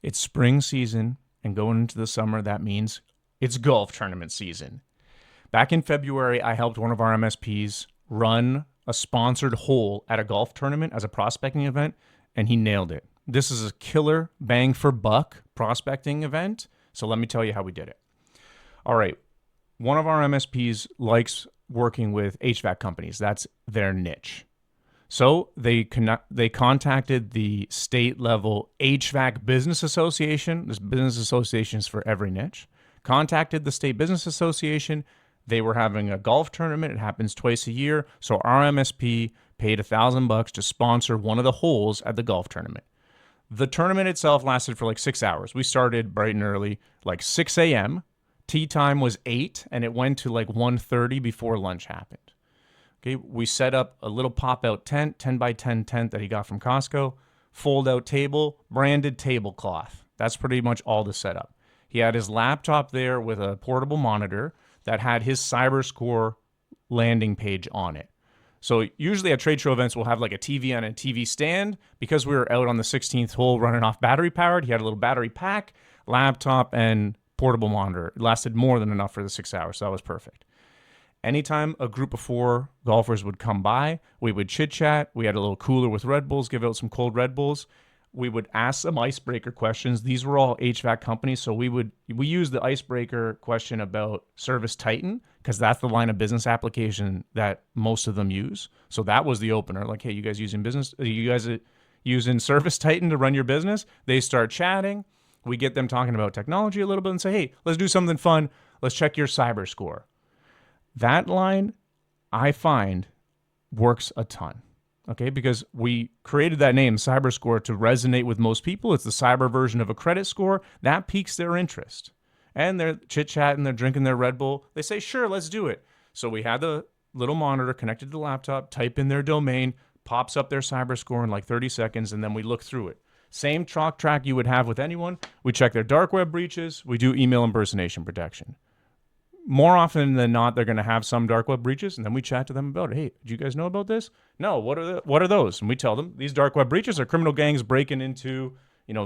It's spring season, and going into the summer, that means it's golf tournament season. Back in February, I helped one of our MSPs run a sponsored hole at a golf tournament as a prospecting event, and he nailed it. This is a killer bang for buck prospecting event. So let me tell you how we did it. All right. One of our MSPs likes working with HVAC companies. That's their niche. So they contacted the state level HVAC Business Association. This business association is for every niche. Contacted the state business association. They were having a golf tournament. It happens twice a year. So our MSP paid $1,000 to sponsor one of the holes at the golf tournament. The tournament itself lasted for like 6 hours. We started bright and early, like 6 a.m. Tee time was 8, and it went to like 1:30 before lunch happened. Okay, we set up a little pop-out tent, 10 by 10 tent that he got from Costco, fold-out table, branded tablecloth. That's pretty much all the setup. He had his laptop there with a portable monitor that had his CyberScore landing page on it. So usually at trade show events, we'll have like a TV on a TV stand. Because we were out on the 16th hole running off battery powered, he had a little battery pack, laptop, and portable monitor. It lasted more than enough for the 6 hours, so that was perfect. Anytime a group of 4 golfers would come by, we would chit-chat. We had a little cooler with Red Bulls, give out some cold Red Bulls. We would ask some icebreaker questions. These were all HVAC companies, so we used the icebreaker question about Service Titan because that's the line of business application that most of them use. So that was the opener. Like, hey, you guys using Service Titan to run your business? They start chatting. We get them talking about technology a little bit and say, hey, let's do something fun. Let's check your CyberScore. That line, I find, works a ton, okay? Because we created that name, CyberScore, to resonate with most people. It's the cyber version of a credit score. That piques their interest. And they're chit-chatting, they're drinking their Red Bull. They say, sure, let's do it. So we had the little monitor connected to the laptop, type in their domain, pops up their CyberScore in like 30 seconds, and then we look through it. Same talk track you would have with anyone. We check their dark web breaches. We do email impersonation protection. More often than not, they're going to have some dark web breaches, and then we chat to them about it. Hey, did you guys know about this? No, what are those? And we tell them these dark web breaches are criminal gangs breaking into,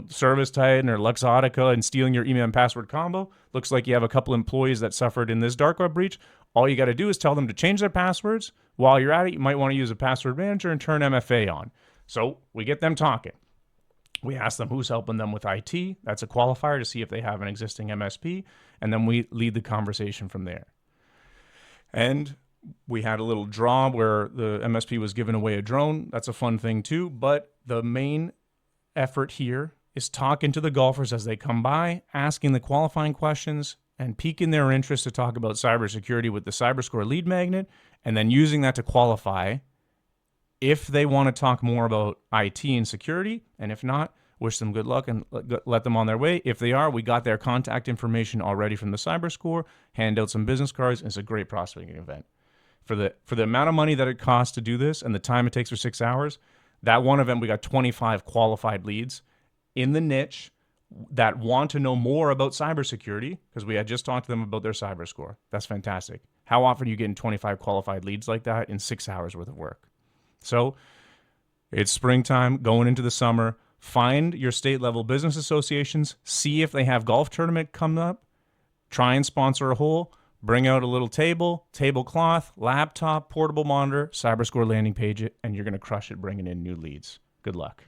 Service Titan or Luxottica and stealing your email and password combo. Looks like you have a couple employees that suffered in this dark web breach. All you got to do is tell them to change their passwords. While you're at it, you might want to use a password manager and turn MFA on. So we get them talking. We ask them who's helping them with IT. That's a qualifier to see if they have an existing MSP. And then we lead the conversation from there. And we had a little draw where the MSP was giving away a drone. That's a fun thing too. But the main effort here is talking to the golfers as they come by, asking the qualifying questions, and piquing their interest to talk about cybersecurity with the CyberScore lead magnet, and then using that to qualify if they want to talk more about IT and security. And if not, wish them good luck and let them on their way. If they are, we got their contact information already from the CyberScore, hand out some business cards. It's a great prospecting event. For the amount of money that it costs to do this and the time it takes for 6 hours, that one event we got 25 qualified leads in the niche that want to know more about cybersecurity because we had just talked to them about their CyberScore. That's fantastic. How often are you getting 25 qualified leads like that in 6 hours worth of work? So it's springtime, going into the summer. Find your state level business associations, see if they have golf tournament coming up, try and sponsor a hole, bring out a little table, tablecloth, laptop, portable monitor, CyberScore landing page, and you're going to crush it bringing in new leads. Good luck.